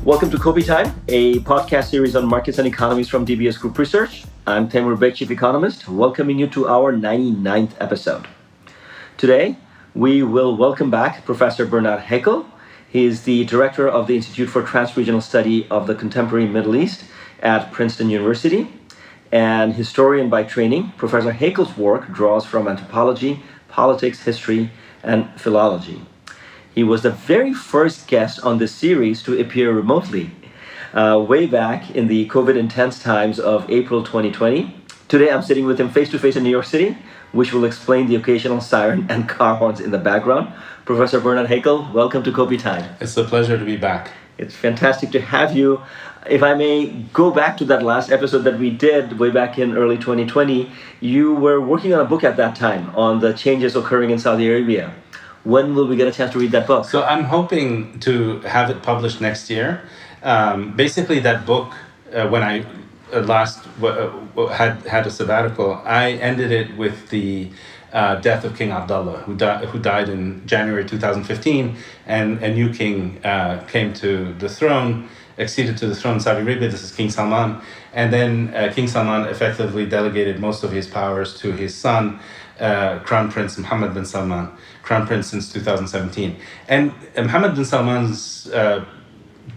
Welcome to Kopi Time, a podcast series on markets and economies from DBS Group Research. I'm Taimur Beg, Chief Economist, welcoming you to our 99th episode. Today, we will welcome back Professor Prof Haykel. He is the Director of the Institute for Transregional Study of the Contemporary Middle East at Princeton University. And historian by training, Professor Haykel's work draws from anthropology, politics, history, and philology. He was the very first guest on this series to appear remotely, way back in the COVID-intense times of April 2020. Today, I'm sitting with him face-to-face in New York City, which will explain the occasional siren and car horns in the background. Professor Prof Haykel, welcome to Kopi Time. It's a pleasure to be back. It's fantastic to have you. If I may go back to that last episode that we did way back in early 2020, you were working on a book at that time on the changes occurring in Saudi Arabia. When will we get a chance to read that book? So I'm hoping to have it published next year. Basically, that book, when I last had a sabbatical, I ended it with the death of King Abdullah, who died in January 2015, and a new king came to the throne, acceded to the throne in Saudi Arabia. This is King Salman. And then King Salman effectively delegated most of his powers to his son, Crown Prince Mohammed bin Salman, Crown Prince since 2017. And Mohammed bin Salman's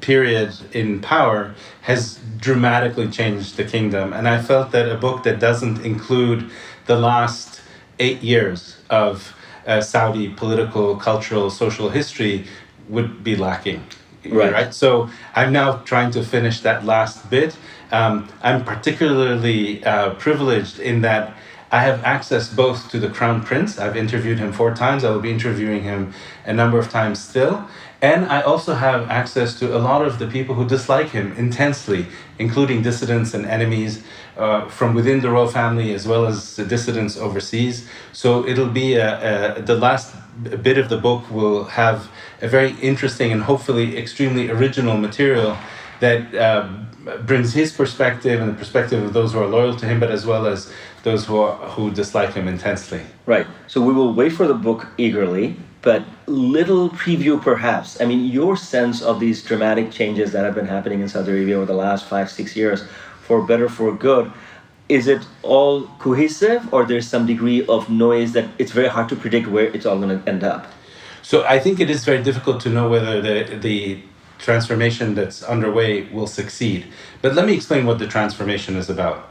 period in power has dramatically changed the kingdom. And I felt that a book that doesn't include the last 8 years of Saudi political, cultural, social history would be lacking. Right. So I'm now trying to finish that last bit. I'm particularly privileged in that I have access both to the Crown Prince. I've interviewed him 4 times. I will be interviewing him a number of times still. And I also have access to a lot of the people who dislike him intensely, including dissidents and enemies from within the royal family, as well as the dissidents overseas. So it'll be the last bit of the book will have a very interesting and hopefully extremely original material that brings his perspective and the perspective of those who are loyal to him, but as well as those who dislike him intensely. Right. So we will wait for the book eagerly, but little preview perhaps. I mean, your sense of these dramatic changes that have been happening in Saudi Arabia over the last 5-6 years, for better, for good, is it all cohesive, or there's some degree of noise that it's very hard to predict where it's all going to end up? So I think it is very difficult to know whether the transformation that's underway will succeed. But let me explain what the transformation is about.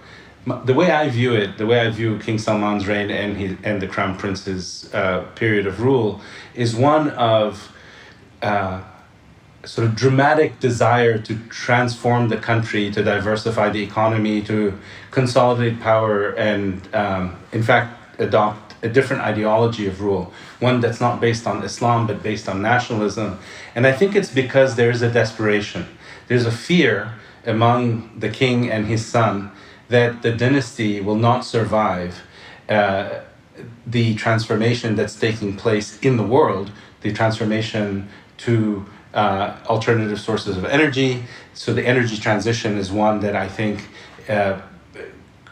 The way I view it, the way I view King Salman's reign and the Crown Prince's period of rule, is one of sort of dramatic desire to transform the country, to diversify the economy, to consolidate power, and in fact adopt a different ideology of rule, one that's not based on Islam but based on nationalism. And I think it's because there's a desperation. There's a fear among the king and his son that the dynasty will not survive the transformation that's taking place in the world, the transformation to alternative sources of energy. So the energy transition is one that I think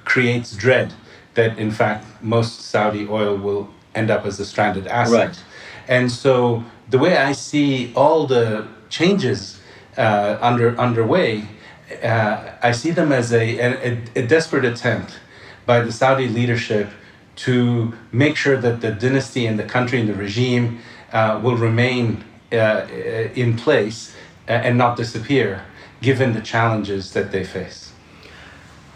creates dread that in fact most Saudi oil will end up as a stranded asset. Right. And so the way I see all the changes underway, I see them as a desperate attempt by the Saudi leadership to make sure that the dynasty and the country and the regime will remain in place and not disappear, given the challenges that they face.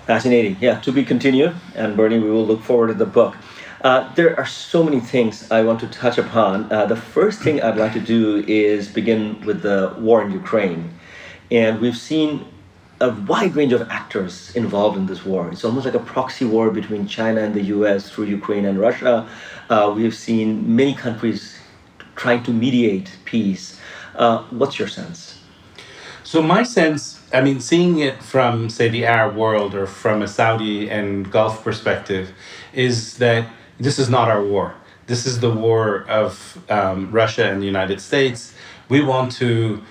Fascinating. Yeah, to be continued. And Bernie, we will look forward to the book. There are so many things I want to touch upon. The first thing I'd like to do is begin with the war in Ukraine. And we've seen a wide range of actors involved in this war. It's almost like a proxy war between China and the US through Ukraine and Russia. We've seen many countries trying to mediate peace. What's your sense? So my sense, I mean, seeing it from, say, the Arab world or from a Saudi and Gulf perspective, is that this is not our war. This is the war of Russia and the United States. We want to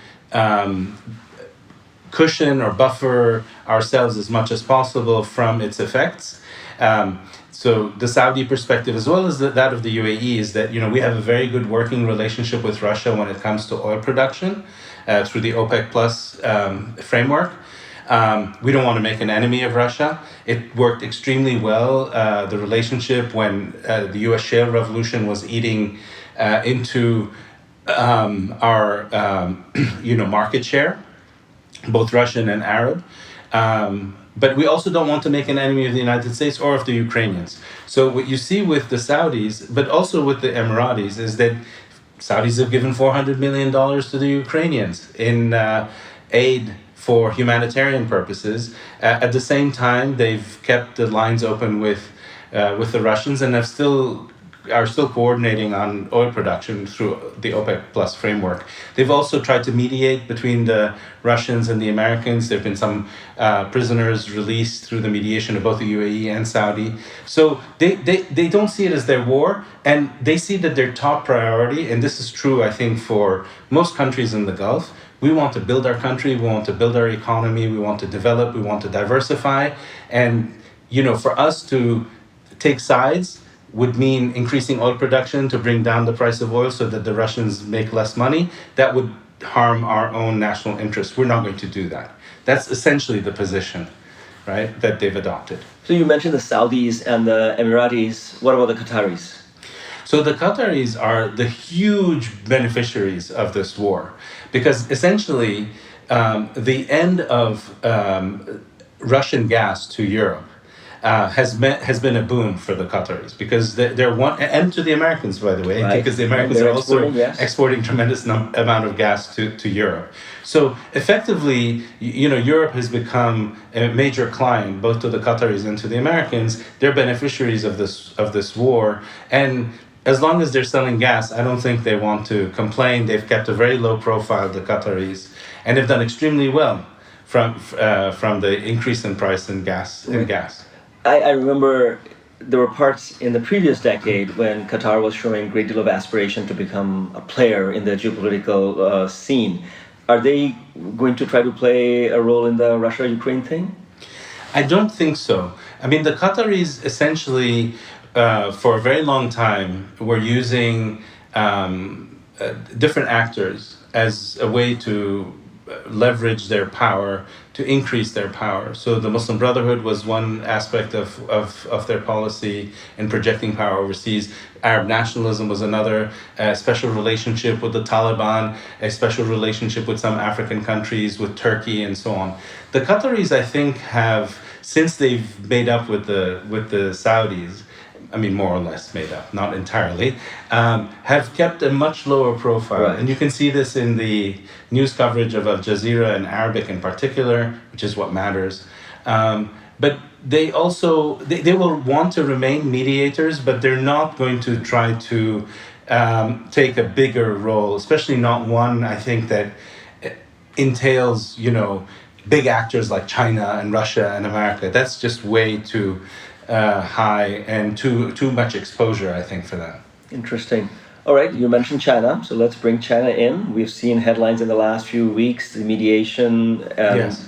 cushion or buffer ourselves as much as possible from its effects. So the Saudi perspective, as well as that of the UAE, is that we have a very good working relationship with Russia when it comes to oil production through the OPEC Plus framework. We don't want to make an enemy of Russia. It worked extremely well, the relationship when the U.S. shale revolution was eating into our market share, both Russian and Arab. But we also don't want to make an enemy of the United States or of the Ukrainians. So what you see with the Saudis, but also with the Emiratis, is that Saudis have given $400 million to the Ukrainians in aid for humanitarian purposes. At the same time, they've kept the lines open with the Russians and are still coordinating on oil production through the OPEC Plus framework. They've also tried to mediate between the Russians and the Americans. There have been some prisoners released through the mediation of both the UAE and Saudi. So they don't see it as their war, and they see that their top priority, and this is true, I think, for most countries in the Gulf. We want to build our country, we want to build our economy, we want to develop, we want to diversify. And, for us to take sides would mean increasing oil production to bring down the price of oil so that the Russians make less money. That would harm our own national interests. We're not going to do that. That's essentially the position, right, that they've adopted. So you mentioned the Saudis and the Emiratis. What about the Qataris? So the Qataris are the huge beneficiaries of this war, because essentially the end of Russian gas to Europe has been a boon for the Qataris, because they're one, and to the Americans, by the way, right, because the Americans are also exporting tremendous amount of gas to Europe. So effectively, Europe has become a major client both to the Qataris and to the Americans. They're beneficiaries of this war, and as long as they're selling gas, I don't think they want to complain. They've kept a very low profile, the Qataris, and they've done extremely well from the increase in price in gas. I remember there were parts in the previous decade when Qatar was showing a great deal of aspiration to become a player in the geopolitical scene. Are they going to try to play a role in the Russia-Ukraine thing? I don't think so. I mean, the Qataris essentially, for a very long time, were using different actors as a way to leverage their power, to increase their power. So the Muslim Brotherhood was one aspect of their policy in projecting power overseas. Arab nationalism was another, a special relationship with the Taliban, a special relationship with some African countries, with Turkey, and so on. The Qataris, I think, have, since they've made up with the Saudis, I mean, more or less made up, not entirely, have kept a much lower profile. Right. And you can see this in the news coverage of Al Jazeera and Arabic in particular, which is what matters. But they also, they will want to remain mediators, but they're not going to try to take a bigger role, especially not one, I think, that entails, big actors like China and Russia and America. That's just way too high and too much exposure, I think, for that. Interesting. All right, you mentioned China, so let's bring China in. We've seen headlines in the last few weeks, the mediation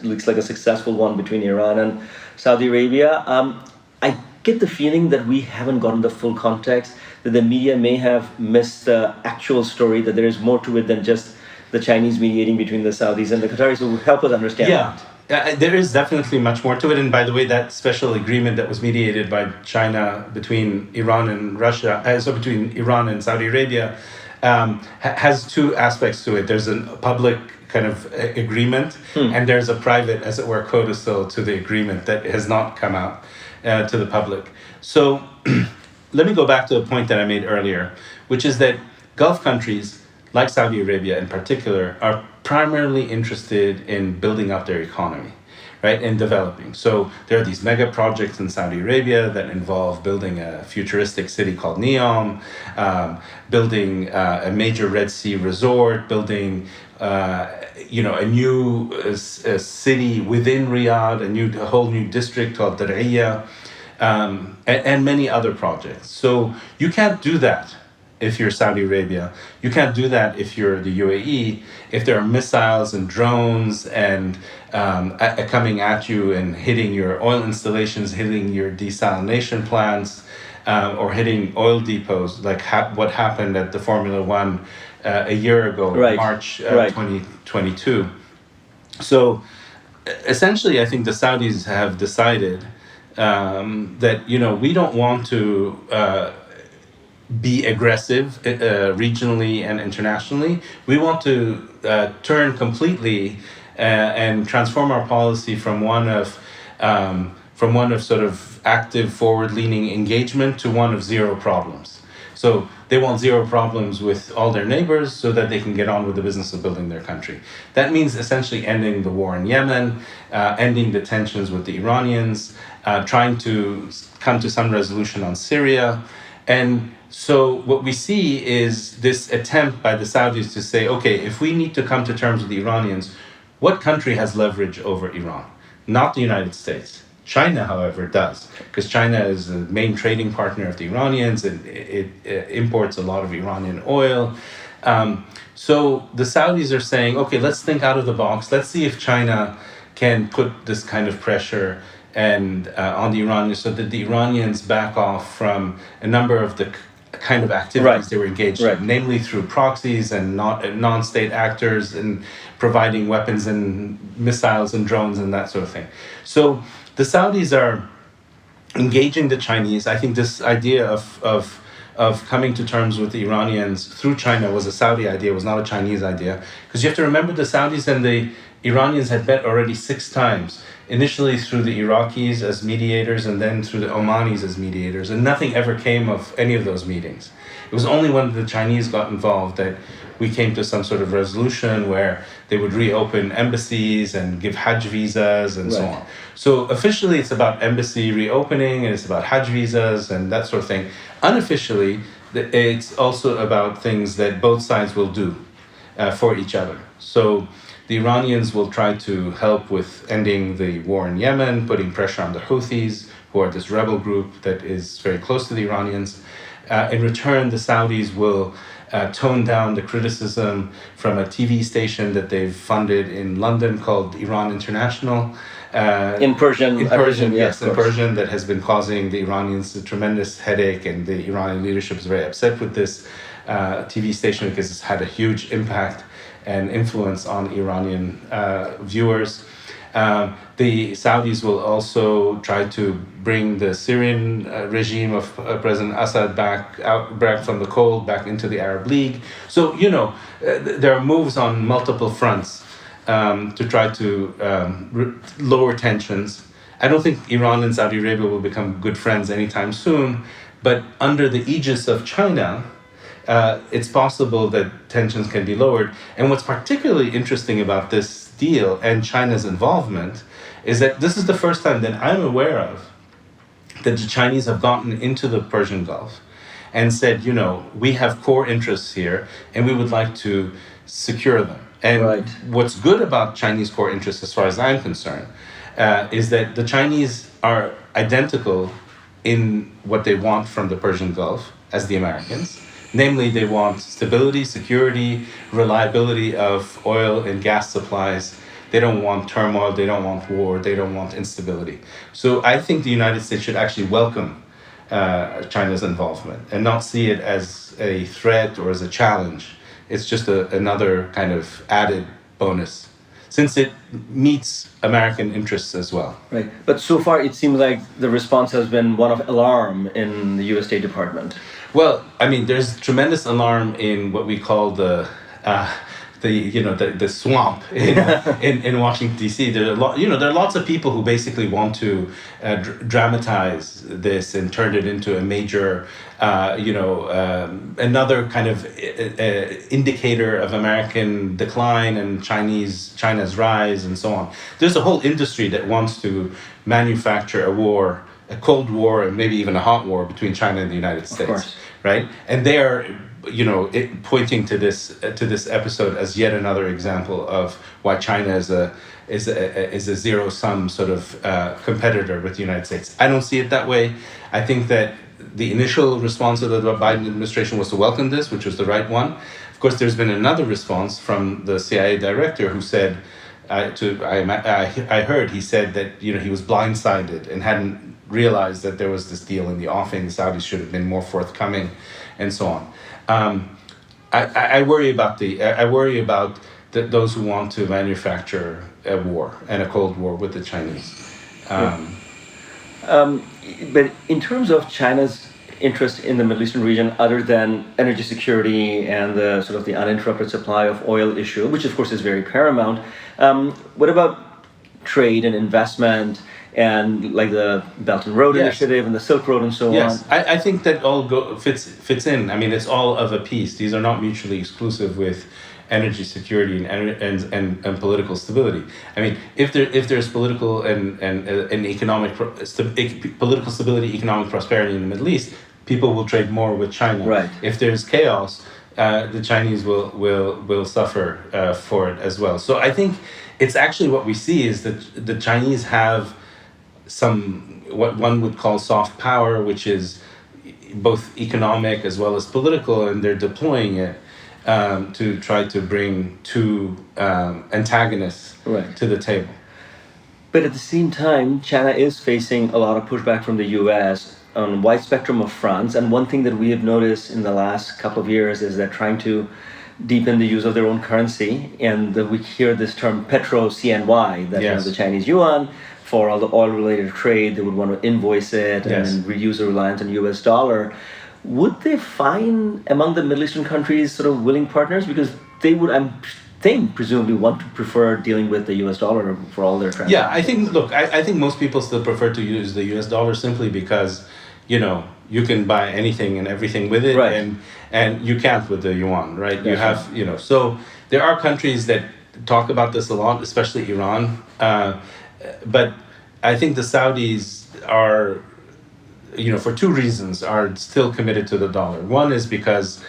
looks like a successful one between Iran and Saudi Arabia. I get the feeling that we haven't gotten the full context, that the media may have missed the actual story, that there is more to it than just the Chinese mediating between the Saudis and the Qataris. So help us understand that. There is definitely much more to it, and by the way, that special agreement that was mediated by China between Iran and Russia, between Iran and Saudi Arabia, has two aspects to it. There's a public kind of agreement, and there's a private, as it were, codicil to the agreement that has not come out to the public. So let me go back to the point that I made earlier, which is that Gulf countries, like Saudi Arabia in particular, are primarily interested in building up their economy, right, and developing. So there are these mega projects in Saudi Arabia that involve building a futuristic city called Neom, building a major Red Sea resort, building a new city within Riyadh, a whole new district called Diriyah, and many other projects. So you can't do that if you're Saudi Arabia. You can't do that if you're the UAE. If there are missiles and drones and coming at you and hitting your oil installations, hitting your desalination plants, or hitting oil depots, like what happened at the Formula One a year ago, Right. March Right. 2022. So essentially, I think the Saudis have decided that we don't want to be aggressive regionally and internationally. We want to turn completely and transform our policy from one of sort of active, forward-leaning engagement to one of zero problems. So they want zero problems with all their neighbors so that they can get on with the business of building their country. That means essentially ending the war in Yemen, ending the tensions with the Iranians, trying to come to some resolution on Syria. And so what we see is this attempt by the Saudis to say, okay, if we need to come to terms with the Iranians, what country has leverage over Iran? Not the United States. China, however, does, because China is the main trading partner of the Iranians, and it imports a lot of Iranian oil. So the Saudis are saying, okay, let's think out of the box. Let's see if China can put this kind of pressure and on the Iranians so that the Iranians back off from a number of the kind of activities they were engaged in, namely through proxies and non-state actors and providing weapons and missiles and drones and that sort of thing. So the Saudis are engaging the Chinese. I think this idea of coming to terms with the Iranians through China was a Saudi idea, was not a Chinese idea. Because you have to remember the Saudis and the Iranians had met already 6 times. Initially through the Iraqis as mediators and then through the Omanis as mediators. And nothing ever came of any of those meetings. It was only when the Chinese got involved that we came to some sort of resolution where they would reopen embassies and give Hajj visas and so on. So officially it's about embassy reopening and it's about Hajj visas and that sort of thing. Unofficially, it's also about things that both sides will do for each other. So the Iranians will try to help with ending the war in Yemen, putting pressure on the Houthis, who are this rebel group that is very close to the Iranians. In return, the Saudis will tone down the criticism from a TV station that they've funded in London called Iran International. In Persian. Yes, in Persian, that has been causing the Iranians a tremendous headache, and the Iranian leadership is very upset with this TV station because it's had a huge impact and influence on Iranian viewers. The Saudis will also try to bring the Syrian regime of President Assad back from the cold, back into the Arab League. So, there are moves on multiple fronts to try to lower tensions. I don't think Iran and Saudi Arabia will become good friends anytime soon, but under the aegis of China, it's possible that tensions can be lowered. And what's particularly interesting about this deal and China's involvement is that this is the first time that I'm aware of that the Chinese have gotten into the Persian Gulf and said, we have core interests here and we would like to secure them. And what's good about Chinese core interests, as far as I'm concerned, is that the Chinese are identical in what they want from the Persian Gulf as the Americans. Namely, they want stability, security, reliability of oil and gas supplies. They don't want turmoil, they don't want war, they don't want instability. So I think the United States should actually welcome China's involvement and not see it as a threat or as a challenge. It's just another kind of added bonus, since it meets American interests as well. Right. But so far, it seems like the response has been one of alarm in the U.S. State Department. Well, I mean, there's tremendous alarm in what we call the swamp in Washington D.C. There are lots of people who basically want to dramatize this and turn it into a major, another kind of indicator of American decline and China's rise and so on. There's a whole industry that wants to manufacture a Cold War and maybe even a hot war between China and the United States, right? And they are, pointing to this episode as yet another example of why China is a zero-sum sort of competitor with the United States. I don't see it that way. I think that the initial response of the Biden administration was to welcome this, which was the right one. Of course, there's been another response from the CIA director who said, I heard he said that he was blindsided and hadn't realized that there was this deal in the offing. The Saudis should have been more forthcoming, and so on. I worry about those who want to manufacture a war and a Cold War with the Chinese. But in terms of China's interest in the Middle Eastern region, other than energy security and the sort of the uninterrupted supply of oil issue, which of course is very paramount, what about trade and investment and like the Belt and Road Initiative and the Silk Road and so on? Yes, I think that all fits in. I mean, it's all of a piece. These are not mutually exclusive with energy security and political stability. I mean, if there's political and economic political stability, economic prosperity in the Middle East, people will trade more with China. Right. If there's chaos, the Chinese will suffer for it as well. So I think it's actually what we see is that the Chinese have some what one would call soft power, which is both economic as well as political, and they're deploying it to try to bring two antagonists to the table. But at the same time, China is facing a lot of pushback from the U.S. on a wide spectrum of fronts. And one thing that we have noticed in the last couple of years is that trying to deepen the use of their own currency. And we hear this term petro CNY, that the Chinese yuan, for all the oil-related trade, they would want to invoice it and reduce the reliance on U.S. dollar. Would they find among the Middle Eastern countries sort of willing partners? Because they would, presumably want to prefer dealing with the U.S. dollar for all their transactions. Yeah, I think most people still prefer to use the U.S. dollar simply because, you can buy anything and everything with it, and you can't with the yuan, right? You have, so there are countries that talk about this a lot, especially Iran. But I think the Saudis are, for two reasons, are still committed to the dollar. One is because,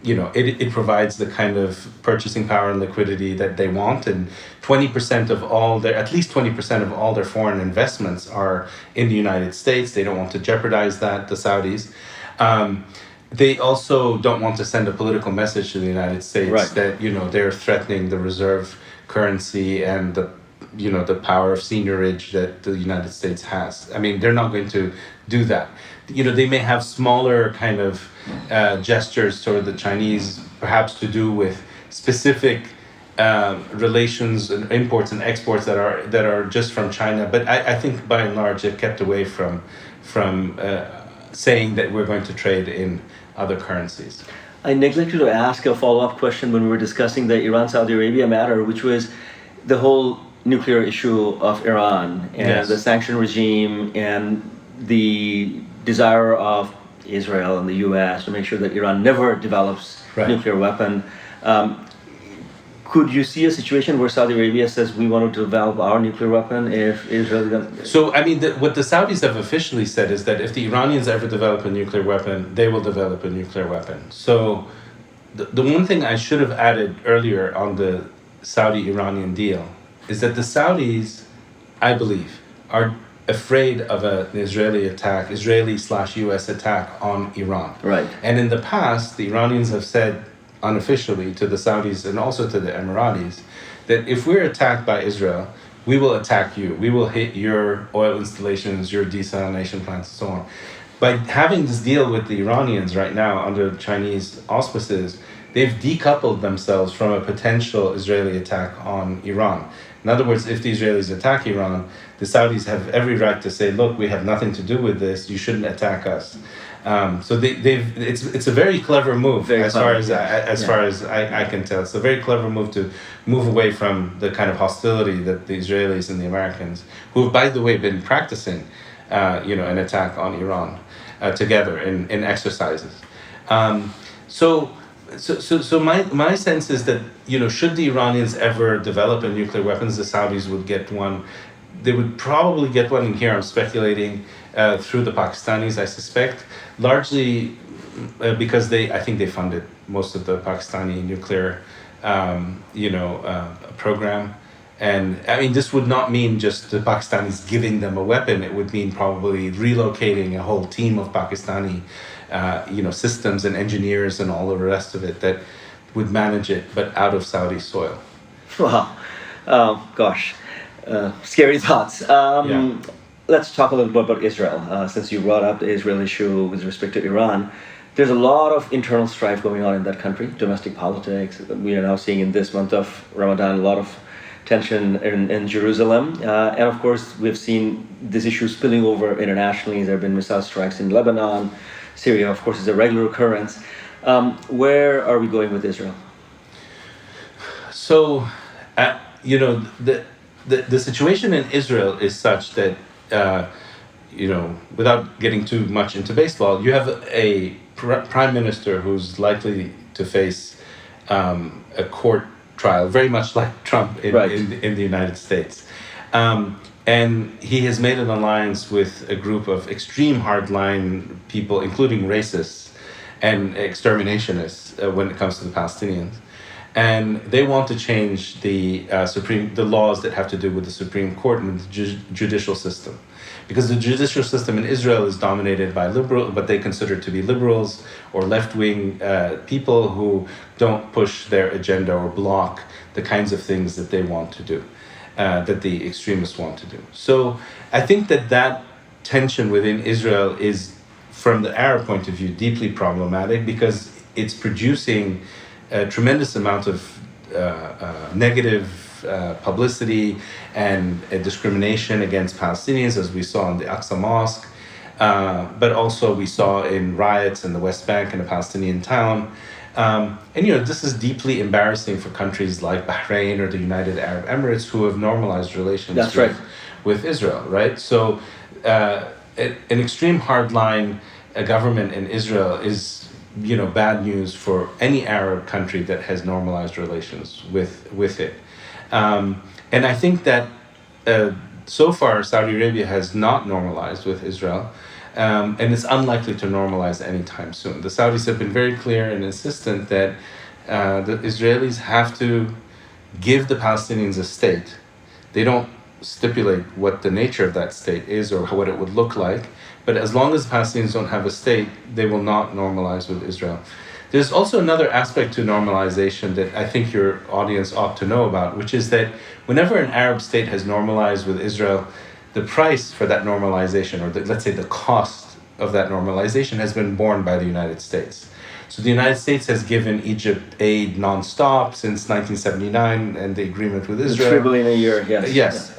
it provides the kind of purchasing power and liquidity that they want, and at least 20% of all their foreign investments are in the United States. They don't want to jeopardize that, the Saudis. They also don't want to send a political message to the United States that, they're threatening the reserve currency and the power of seigniorage that the United States has. I mean, they're not going to do that. They may have smaller kind of gestures toward the Chinese, perhaps to do with specific relations and imports and exports that are just from China. But I think by and large they've kept away from saying that we're going to trade in other currencies. I neglected to ask a follow-up question when we were discussing the Iran-Saudi Arabia matter, which was the whole nuclear issue of Iran and the sanction regime and the desire of Israel and the U.S. to make sure that Iran never develops a nuclear weapon. Could you see a situation where Saudi Arabia says we want to develop our nuclear weapon if Israel is going to... So, I mean, what the Saudis have officially said is that if the Iranians ever develop a nuclear weapon, they will develop a nuclear weapon. So, the one thing I should have added earlier on the Saudi-Iranian deal is that the Saudis, I believe, are afraid of an Israeli/US attack on Iran. Right. And in the past, the Iranians have said unofficially to the Saudis and also to the Emiratis that if we're attacked by Israel, we will attack you. We will hit your oil installations, your desalination plants, and so on. By having this deal with the Iranians right now under Chinese auspices, they've decoupled themselves from a potential Israeli attack on Iran. In other words, if the Israelis attack Iran, the Saudis have every right to say, look, we have nothing to do with this, you shouldn't attack us. So it's a very clever move as far as I can tell. It's a very clever move to move away from the kind of hostility that the Israelis and the Americans, who have, by the way, been practicing an attack on Iran together in exercises. So my sense is that, should the Iranians ever develop a nuclear weapons, the Saudis would get one. They would probably get one, and here I'm speculating, through the Pakistanis, I suspect, largely because I think they funded most of the Pakistani nuclear, program. And I mean, this would not mean just the Pakistanis giving them a weapon. It would mean probably relocating a whole team of Pakistani, systems and engineers and all of the rest of it that would manage it, but out of Saudi soil. Wow. Gosh. Scary thoughts. Yeah. Let's talk a little bit about Israel. Since you brought up the Israel issue with respect to Iran, there's a lot of internal strife going on in that country, domestic politics. We are now seeing in this month of Ramadan a lot of tension in Jerusalem. And of course, we've seen this issue spilling over internationally. There have been missile strikes in Lebanon. Syria, of course, is a regular occurrence. Where are we going with Israel? So, the situation in Israel is such that, without getting too much into baseball, you have a prime minister who's likely to face a court trial, very much like Trump in the United States. And he has made an alliance with a group of extreme hardline people, including racists and exterminationists when it comes to the Palestinians. And they want to change the laws that have to do with the Supreme Court and the judicial system. Because the judicial system in Israel is dominated by what they consider to be liberals or left-wing people who don't push their agenda or block the kinds of things that they want to do, that the extremists want to do. So I think that tension within Israel is, from the Arab point of view, deeply problematic because it's producing a tremendous amount of negative publicity and discrimination against Palestinians, as we saw in the Aqsa Mosque, but also we saw in riots in the West Bank in a Palestinian town. This is deeply embarrassing for countries like Bahrain or the United Arab Emirates who have normalized relations with Israel, right? So an extreme hardline government in Israel is bad news for any Arab country that has normalized relations with it. And I think that so far Saudi Arabia has not normalized with Israel, and it's unlikely to normalize anytime soon. The Saudis have been very clear and insistent that the Israelis have to give the Palestinians a state. They don't stipulate what the nature of that state is or what it would look like. But as long as Palestinians don't have a state, they will not normalize with Israel. There's also another aspect to normalization that I think your audience ought to know about, which is that whenever an Arab state has normalized with Israel, the price for that normalization, or let's say the cost of that normalization, has been borne by the United States. So the United States has given Egypt aid nonstop since 1979 and the agreement with Israel. $3 billion a year, yes. Yes.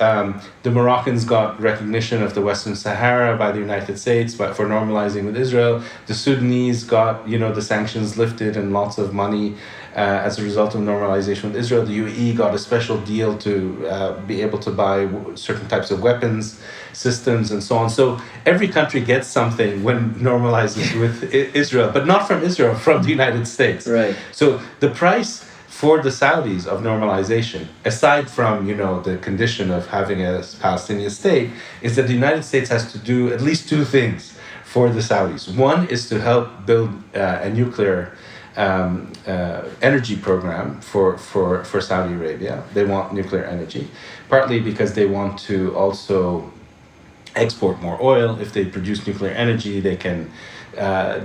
The Moroccans got recognition of the Western Sahara by the United States for normalizing with Israel. The Sudanese got, the sanctions lifted and lots of money as a result of normalization with Israel. The UAE got a special deal to be able to buy certain types of weapons systems and so on. So every country gets something when normalizes with Israel, but not from Israel, from the United States. Right. So the price for the Saudis of normalization, aside from the condition of having a Palestinian state, is that the United States has to do at least two things for the Saudis. One is to help build a nuclear energy program for Saudi Arabia. They want nuclear energy, partly because they want to also export more oil. If they produce nuclear energy, they can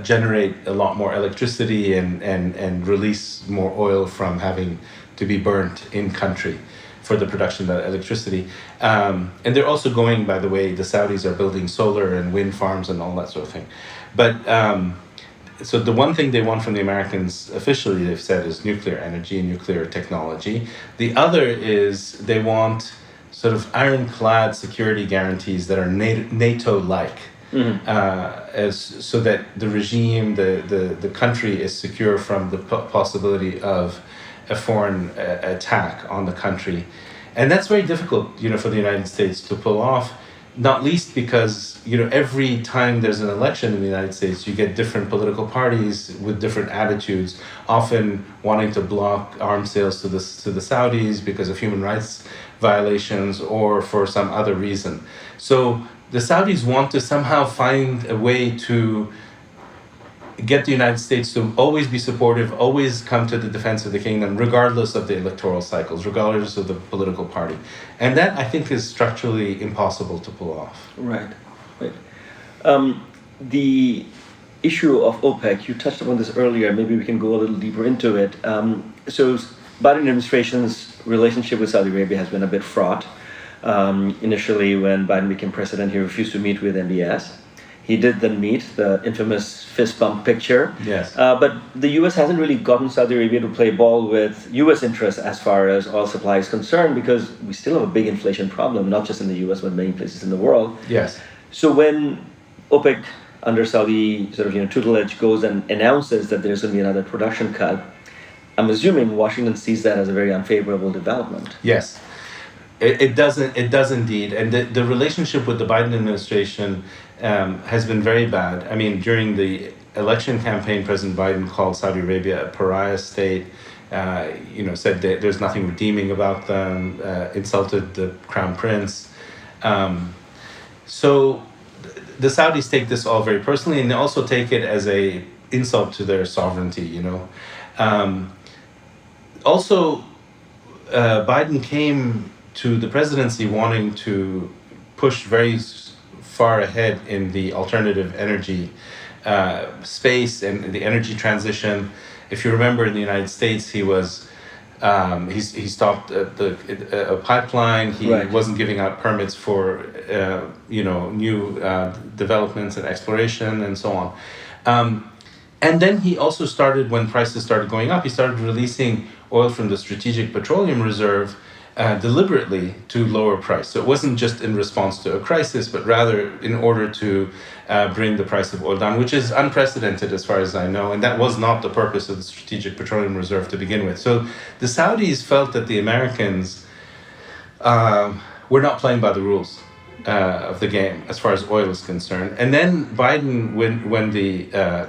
generate a lot more electricity and release more oil from having to be burnt in country for the production of that electricity. And they're also going, by the way, the Saudis are building solar and wind farms and all that sort of thing. But so the one thing they want from the Americans, officially they've said, is nuclear energy and nuclear technology. The other is they want sort of ironclad security guarantees that are NATO-like, so that the regime, the country is secure from the possibility of a foreign attack on the country. And that's very difficult, for the United States to pull off, not least because, every time there's an election in the United States, you get different political parties with different attitudes, often wanting to block arms sales to the Saudis because of human rights violations or for some other reason. So the Saudis want to somehow find a way to get the United States to always be supportive, always come to the defense of the kingdom, regardless of the electoral cycles, regardless of the political party. And that, I think, is structurally impossible to pull off. Right, right. The issue of OPEC, you touched upon this earlier, maybe we can go a little deeper into it. So Biden administration's relationship with Saudi Arabia has been a bit fraught. Initially, when Biden became president, he refused to meet with MBS. He did then meet, the infamous fist bump picture. Yes. But the U.S. hasn't really gotten Saudi Arabia to play ball with U.S. interests as far as oil supply is concerned, because we still have a big inflation problem, not just in the U.S., but many places in the world. Yes. So when OPEC, under Saudi tutelage, goes and announces that there's going to be another production cut, I'm assuming Washington sees that as a very unfavorable development. Yes. It does indeed. And the relationship with the Biden administration has been very bad. I mean, during the election campaign, President Biden called Saudi Arabia a pariah state, said that there's nothing redeeming about them, insulted the crown prince. So the Saudis take this all very personally, and they also take it as a insult to their sovereignty, Also, Biden came to the presidency wanting to push very far ahead in the alternative energy space and the energy transition. If you remember, in the United States, he was he stopped a pipeline. He Right. wasn't giving out permits for new developments and exploration and so on. And then he also started, when prices started going up, he started releasing oil from the Strategic Petroleum Reserve deliberately to lower price. So it wasn't just in response to a crisis, but rather in order to bring the price of oil down, which is unprecedented as far as I know. And that was not the purpose of the Strategic Petroleum Reserve to begin with. So the Saudis felt that the Americans were not playing by the rules of the game as far as oil is concerned. And then Biden, when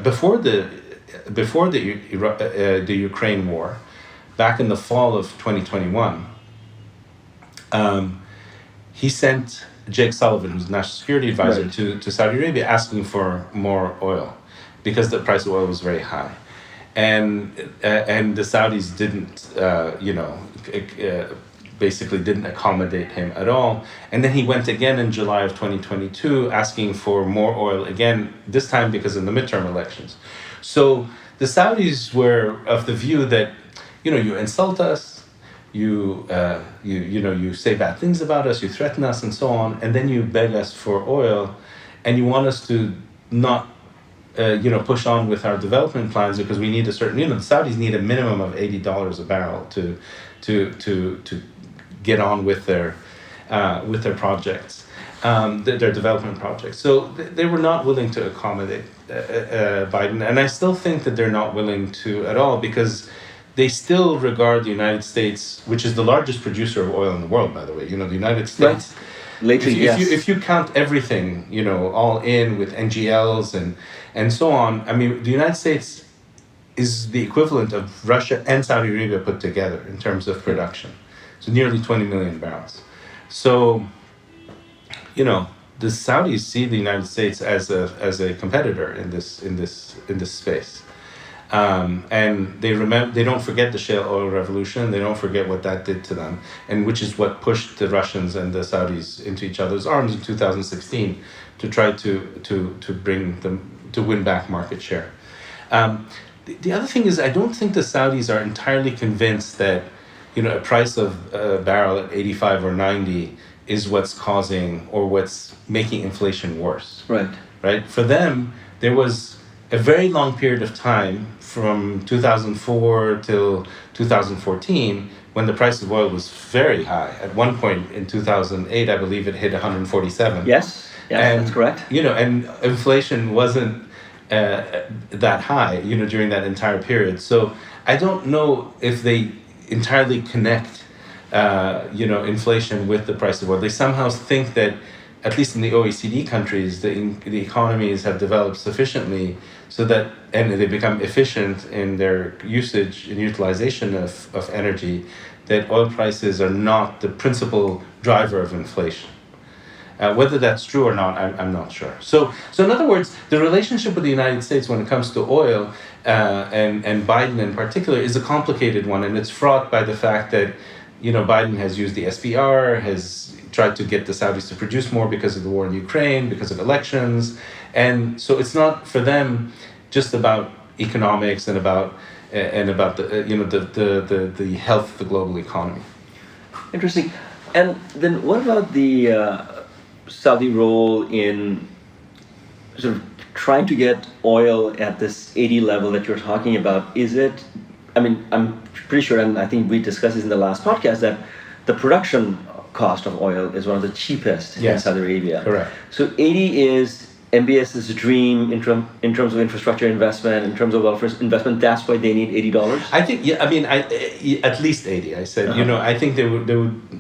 before the Ukraine war, back in the fall of 2021, he sent Jake Sullivan, who's national security advisor, Right. to Saudi Arabia, asking for more oil because the price of oil was very high, and the Saudis didn't, basically didn't accommodate him at all. And then he went again in July of 2022, asking for more oil again, this time because of the midterm elections. So the Saudis were of the view that, you insult us, you say bad things about us, you threaten us and so on, and then you beg us for oil, and you want us to not push on with our development plans because we need a certain, the Saudis need a minimum of $80 a barrel to get on with their projects, their development projects. So they were not willing to accommodate Biden, and I still think that they're not willing to at all, because they still regard the United States, which is the largest producer of oil in the world, by the way. The United States. Right. Lately, yes. If you count everything, all in with NGLs and so on, I mean, the United States is the equivalent of Russia and Saudi Arabia put together in terms of production. So nearly 20 million barrels. So, the Saudis see the United States as a competitor in this space. And they don't forget the shale oil revolution. They don't forget what that did to them, and which is what pushed the Russians and the Saudis into each other's arms in 2016 to try to bring them to win back market share. The other thing is, I don't think the Saudis are entirely convinced that a price of a barrel at 85 or 90 is what's causing or what's making inflation worse. Right. Right. For them, there was a very long period of time from 2004 till 2014 when the price of oil was very high. At one point in 2008, I believe it hit 147. Yes, that's correct. And inflation wasn't that high, during that entire period. So I don't know if they entirely connect, inflation with the price of oil. They somehow think that, at least in the OECD countries, the economies have developed sufficiently so that, and they become efficient in their usage and utilization of energy, that oil prices are not the principal driver of inflation. Whether that's true or not, I'm not sure. So in other words, the relationship with the United States when it comes to oil and Biden in particular is a complicated one, and it's fraught by the fact that Biden has used the SPR, has tried to get the Saudis to produce more because of the war in Ukraine, because of elections, and so it's not for them just about economics and about the health of the global economy. Interesting. And then what about the Saudi role in sort of trying to get oil at this 80 level that you're talking about? Is it, I mean, I'm pretty sure, and I think we discussed this in the last podcast, that the production cost of oil is one of the cheapest in Saudi Arabia. Correct. So 80 is MBS's dream in terms of infrastructure investment, in terms of welfare investment. That's why they need $80. I think, at least 80. I said, I think they would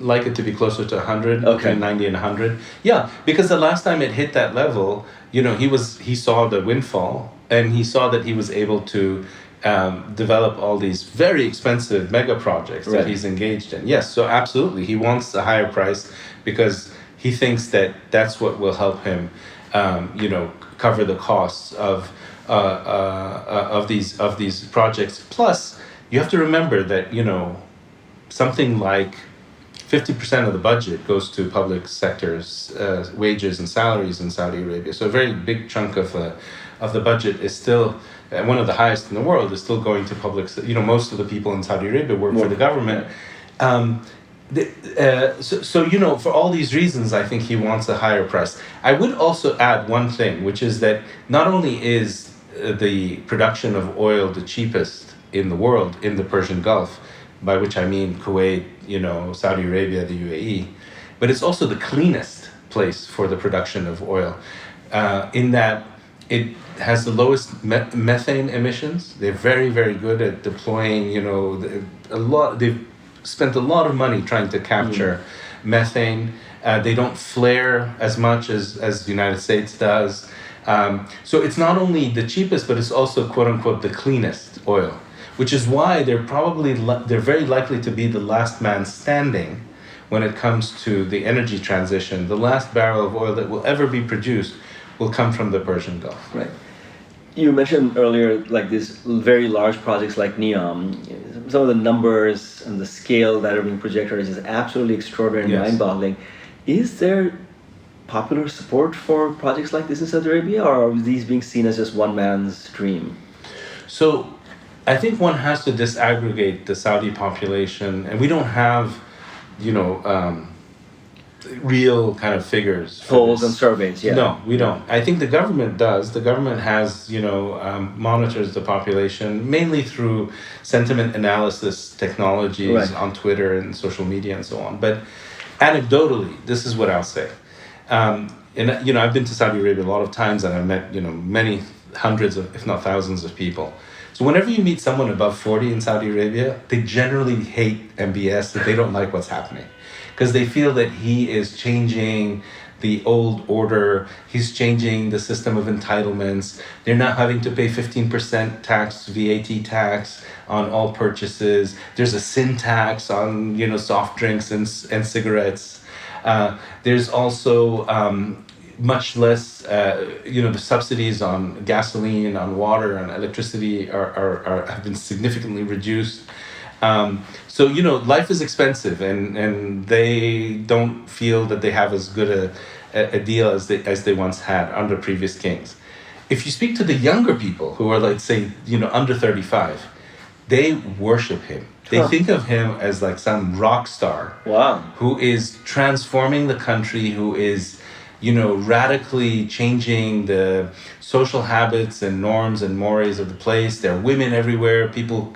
like it to be closer to 100, between 90 and 100. Yeah, because the last time it hit that level, he saw the windfall, and he saw that he was able to develop all these very expensive mega projects that he's engaged in. Yes, so absolutely, he wants a higher price because he thinks that that's what will help him cover the costs of these projects. Plus, you have to remember that something like 50% of the budget goes to public sector's wages and salaries in Saudi Arabia. So a very big chunk of the budget is still one of the highest in the world. Is still going to public. Most of the people in Saudi Arabia work for the government. For all these reasons, I think he wants a higher price. I would also add one thing, which is that not only is the production of oil the cheapest in the world in the Persian Gulf, by which I mean Kuwait, Saudi Arabia, the UAE, but it's also the cleanest place for the production of oil, in that it has the lowest methane emissions. They're very, very good at deploying, they've spent a lot of money trying to capture methane. They don't flare as much as the United States does. So it's not only the cheapest, but it's also, quote unquote, the cleanest oil, which is why they're very likely to be the last man standing when it comes to the energy transition. The last barrel of oil that will ever be produced will come from the Persian Gulf. Right. You mentioned earlier, like these very large projects like NEOM. Some of the numbers and the scale that are being projected is just absolutely extraordinary and mind-boggling. Is there popular support for projects like this in Saudi Arabia, or are these being seen as just one man's dream? So I think one has to disaggregate the Saudi population, and we don't have, real kind of figures. Polls and surveys, No, we don't. I think the government does. The government has, monitors the population mainly through sentiment analysis technologies on Twitter and social media and so on. But anecdotally, this is what I'll say. And I've been to Saudi Arabia a lot of times, and I've met, many hundreds of, if not thousands of people. So whenever you meet someone above 40 in Saudi Arabia, they generally hate MBS, that they don't like what's happening, because they feel that he is changing the old order. He's changing the system of entitlements. They're not having to pay 15% tax, VAT tax on all purchases. There's a sin tax on, soft drinks and cigarettes. There's also much less, the subsidies on gasoline, on water, and electricity have been significantly reduced. So life is expensive, and they don't feel that they have as good a deal as they once had under previous kings. If you speak to the younger people who are, let's say, under 35, they worship him. They think of him as like some rock star. Wow. Who is transforming the country, who is radically changing the social habits and norms and mores of the place. There are women everywhere.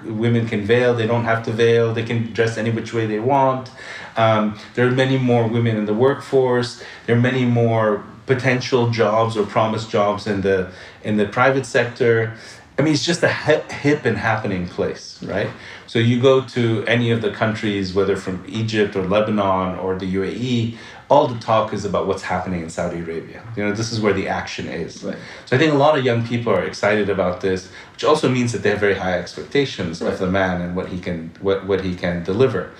Women can veil. They don't have to veil. They can dress any which way they want. There are many more women in the workforce. There are many more potential jobs or promised jobs in the private sector. I mean, it's just a hip and happening place, right? So you go to any of the countries, whether from Egypt or Lebanon or the UAE, all the talk is about what's happening in Saudi Arabia. This is where the action is. Right. So I think a lot of young people are excited about this, which also means that they have very high expectations of the man and what he can deliver.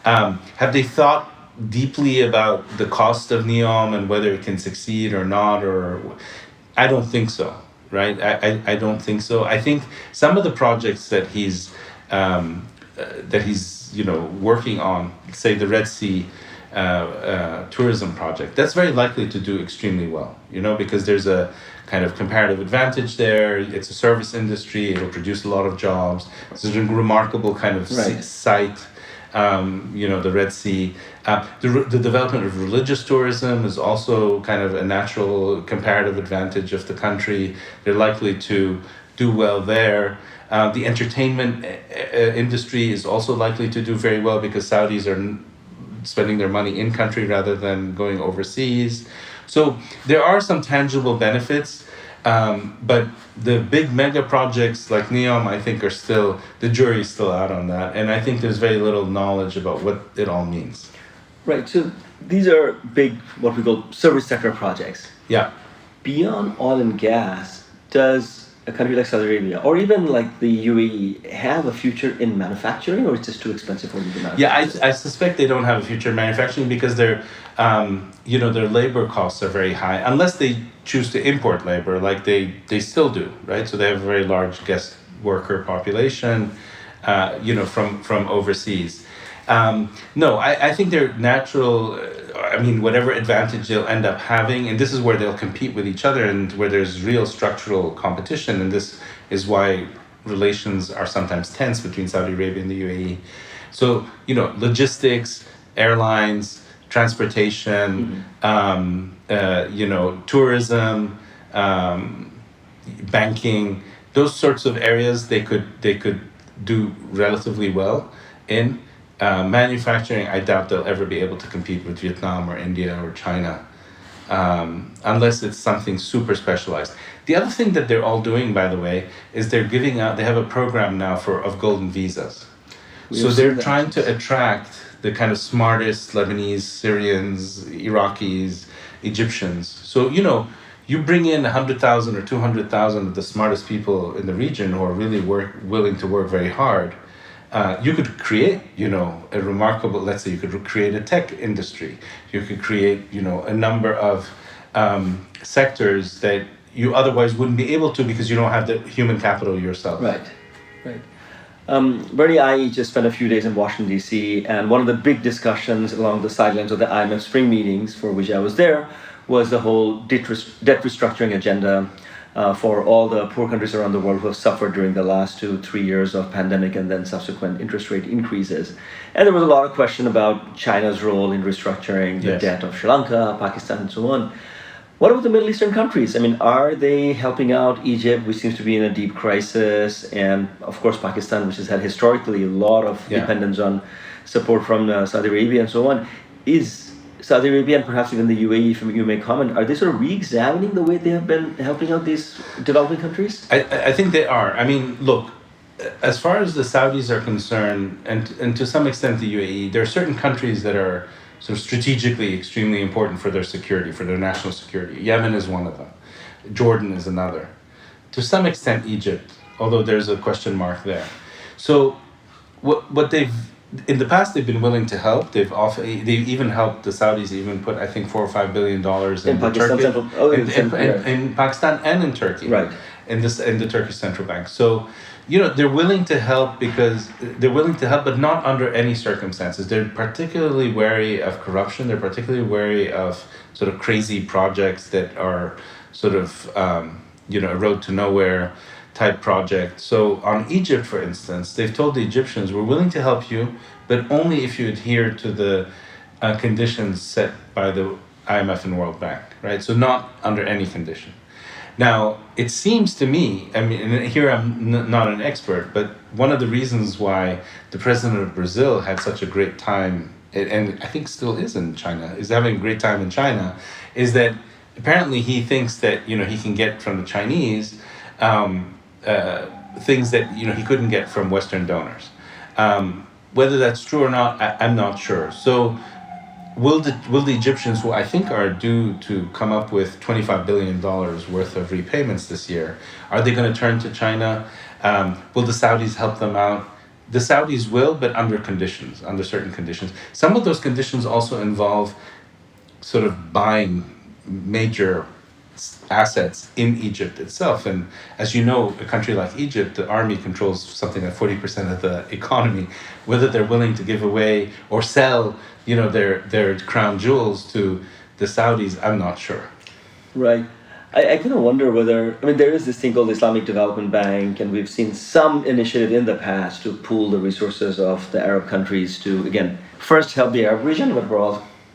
Have they thought deeply about the cost of NEOM and whether it can succeed or not, or I don't think so, right? I don't think so. I think some of the projects that he's working on, say the Red Sea tourism project, that's very likely to do extremely well, because there's a kind of comparative advantage there. It's a service industry. It'll produce a lot of jobs. It's a remarkable kind of site. The Red Sea. The development of religious tourism is also kind of a natural comparative advantage of the country. They're likely to do well there. The entertainment industry is also likely to do very well because Saudis are spending their money in country rather than going overseas. So there are some tangible benefits, but the big mega projects like NEOM, I think, the jury's still out on that. And I think there's very little knowledge about what it all means. Right, so these are big, what we call service sector projects. Yeah. Beyond oil and gas, does a country like Saudi Arabia or even like the UAE have a future in manufacturing, or it's just too expensive for them to manufacture? Yeah, I suspect they don't have a future in manufacturing because their labor costs are very high, unless they choose to import labor, like they still do, right? So they have a very large guest worker population, from overseas. No, I think they're natural. Whatever advantage they'll end up having, and this is where they'll compete with each other and where there's real structural competition, and this is why relations are sometimes tense between Saudi Arabia and the UAE. So, logistics, airlines, transportation, tourism, banking, those sorts of areas they could do relatively well in. Manufacturing, I doubt they'll ever be able to compete with Vietnam or India or China, unless it's something super specialized. The other thing that they're all doing, by the way, is they're giving out. They have a program now of golden visas. So they're trying to attract the kind of smartest Lebanese, Syrians, Iraqis, Egyptians. So you bring in 100,000 or 200,000 of the smartest people in the region who are really willing to work very hard. You could create, a remarkable, let's say you could create a tech industry. You could create, a number of sectors that you otherwise wouldn't be able to because you don't have the human capital yourself. Right. Bernie, I just spent a few days in Washington, D.C., and one of the big discussions along the sidelines of the IMF spring meetings for which I was there was the whole debt restructuring agenda for all the poor countries around the world who have suffered during the last 2-3 years of pandemic and then subsequent interest rate increases. And there was a lot of question about China's role in restructuring the debt of Sri Lanka, Pakistan, and so on. What about the Middle Eastern countries? Are they helping out Egypt, which seems to be in a deep crisis, and of course Pakistan, which has had historically a lot of dependence on support from Saudi Arabia and so on? Is Saudi Arabia and perhaps even the UAE, if you may comment, are they sort of re-examining the way they have been helping out these developing countries? I think they are. Look, as far as the Saudis are concerned, and to some extent the UAE, there are certain countries that are sort of strategically extremely important for their security, for their national security. Yemen is one of them. Jordan is another. To some extent, Egypt, although there's a question mark there. So what they've in the past, they've been willing to help. They've even helped the Saudis. Even put, I think, $4 or $5 billion in Turkey, in Pakistan and in Turkey, right? In the Turkish central bank. So, they're willing to help but not under any circumstances. They're particularly wary of corruption. They're particularly wary of sort of crazy projects that are sort of a road to nowhere type project. So on Egypt, for instance, they've told the Egyptians, we're willing to help you, but only if you adhere to the conditions set by the IMF and World Bank, right? So not under any condition. Now, it seems to me, and here I'm not an expert, but one of the reasons why the president of Brazil had such a great time, and I think still is in China, is having a great time in China, is that apparently he thinks that, he can get from the Chinese things that he couldn't get from Western donors. Whether that's true or not, I'm not sure. So will the Egyptians, who I think are due to come up with $25 billion worth of repayments this year, are they going to turn to China? Will the Saudis help them out? the Saudis will, but under conditions, under certain conditions. Some of those conditions also involve sort of buying major assets in Egypt itself. And as you know, a country like Egypt, the army controls something like 40% of the economy. Whether they're willing to give away or sell, their crown jewels to the Saudis, I'm not sure. Right. I kind of wonder whether, there is this thing called the Islamic Development Bank, and we've seen some initiative in the past to pool the resources of the Arab countries to, again, first help the Arab region, but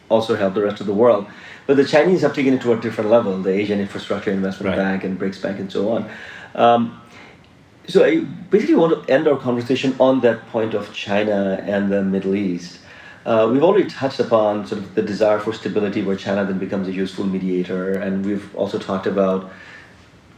also help the rest of the world. But the Chinese have taken it to a different level, the Asian Infrastructure Investment Bank and BRICS Bank and so on. So I basically want to end our conversation on that point of China and the Middle East. We've already touched upon sort of the desire for stability where China then becomes a useful mediator, and we've also talked about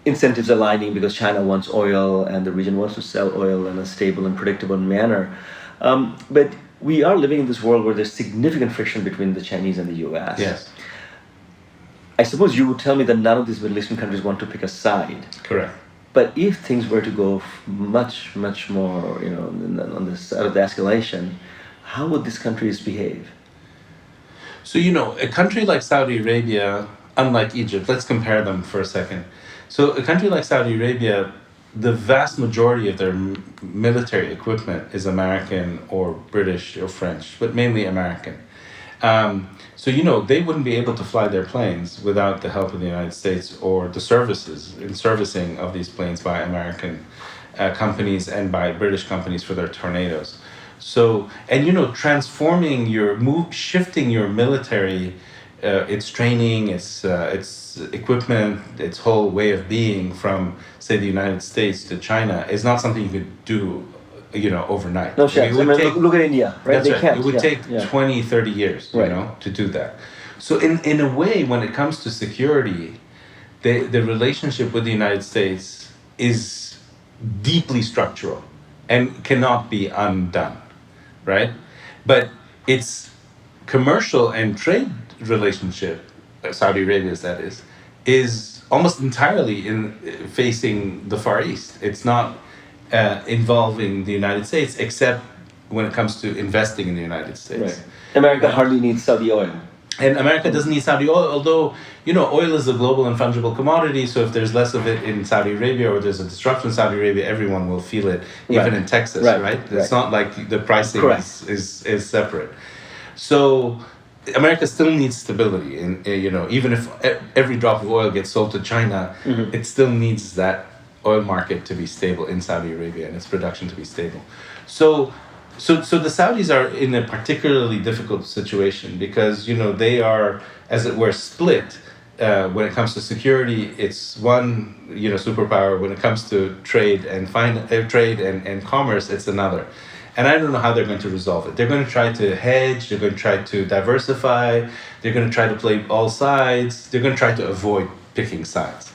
incentives aligning because China wants oil and the region wants to sell oil in a stable and predictable manner. But we are living in this world where there's significant friction between the Chinese and the US. Yes. I suppose you would tell me that none of these Middle Eastern countries want to pick a side. Correct. But if things were to go much, much more, on this side of the escalation, how would these countries behave? So, a country like Saudi Arabia, unlike Egypt, let's compare them for a second. So, a country like Saudi Arabia, the vast majority of their military equipment is American or British or French, but mainly American. So, they wouldn't be able to fly their planes without the help of the United States or the services in servicing of these planes by American companies and by British companies for their Tornadoes. So, and shifting your military, its training, its equipment, its whole way of being from, say, the United States to China is not something you could do, overnight. No chance. Look at India, right? That's they right. Can't. It would take 20, 30 years, to do that. So in a way, when it comes to security, the relationship with the United States is deeply structural and cannot be undone, right? But its commercial and trade relationship, Saudi Arabia's that is almost entirely in facing the Far East. It's not involving the United States, except when it comes to investing in the United States. Right. America hardly needs Saudi oil. And America doesn't need Saudi oil, although, oil is a global and fungible commodity, so if there's less of it in Saudi Arabia or there's a disruption in Saudi Arabia, everyone will feel it, even in Texas, right? It's not like the pricing is separate. So America still needs stability, and even if every drop of oil gets sold to China, it still needs that oil market to be stable in Saudi Arabia and its production to be stable. So the Saudis are in a particularly difficult situation because they are, as it were, split. When it comes to security, it's one superpower. When it comes to trade and and commerce, it's another. And I don't know how they're going to resolve it. They're going to try to hedge. They're going to try to diversify. They're going to try to play all sides. They're going to try to avoid picking sides.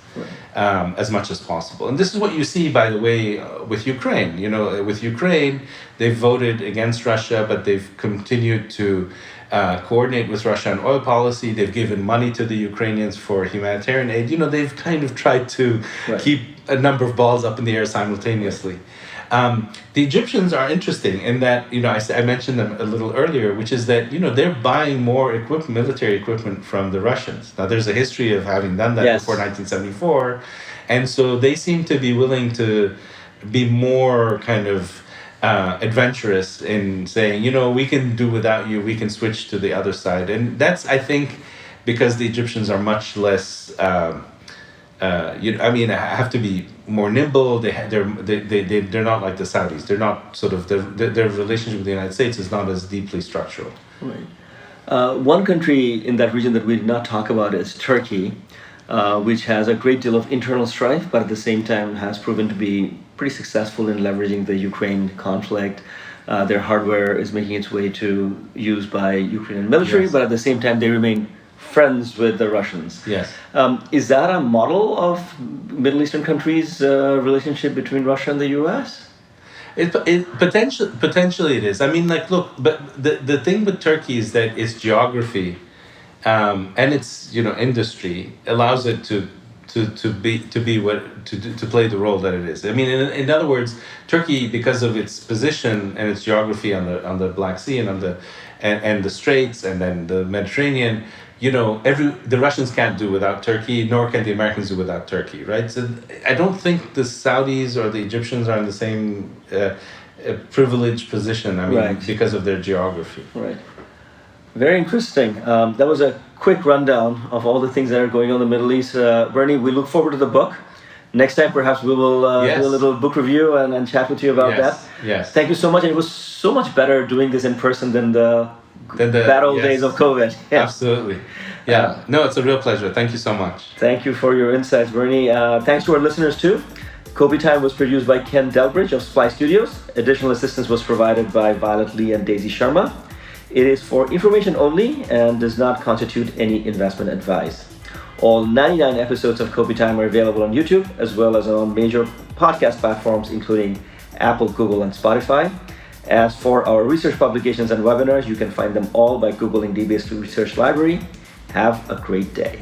As much as possible. And this is what you see, by the way, with Ukraine. With Ukraine, they've voted against Russia, but they've continued to coordinate with Russia on oil policy. They've given money to the Ukrainians for humanitarian aid. They've kind of tried to keep a number of balls up in the air simultaneously. The Egyptians are interesting in that, I mentioned them a little earlier, which is that, they're buying more military equipment from the Russians. Now, there's a history of having done that before 1974. And so they seem to be willing to be more kind of adventurous in saying, we can do without you, we can switch to the other side. And that's, I think, because the Egyptians are much less... have to be more nimble. They're not like the Saudis. They're not sort of their relationship with the United States is not as deeply structural. Right. One country in that region that we did not talk about is Turkey, which has a great deal of internal strife, but at the same time has proven to be pretty successful in leveraging the Ukraine conflict. Their hardware is making its way to use by Ukrainian military, but at the same time they remain friends with the Russians. Yes. Is that a model of Middle Eastern countries' relationship between Russia and the U.S.? Potentially it is. Look, but the thing with Turkey is that its geography and its industry allows it to to play the role that it is. I mean, in other words, Turkey, because of its position and its geography on the Black Sea and and the Straits and then the Mediterranean, the Russians can't do without Turkey, nor can the Americans do without Turkey, right? So I don't think the Saudis or the Egyptians are in the same privileged position. I mean, Right. because of their geography. Right. Very interesting. That was a quick rundown of all the things that are going on in the Middle East. Bernie, we look forward to the book. Next time, perhaps we will Yes. do a little book review and chat with you about that. Yes. Thank you so much. And it was so much better doing this in person than the bad old yes. days of COVID. Yeah. Absolutely. Yeah. No, it's a real pleasure. Thank you so much. Thank you for your insights, Bernie. Thanks to our listeners too. Kopi Time was produced by Ken Delbridge of Sply Studios. Additional assistance was provided by Violet Lee and Daisy Sharma. It is for information only and does not constitute any investment advice. All 99 episodes of Kopi Time are available on YouTube as well as on major podcast platforms including Apple, Google, and Spotify. As for our research publications and webinars, you can find them all by Googling DBS Research Library. Have a great day.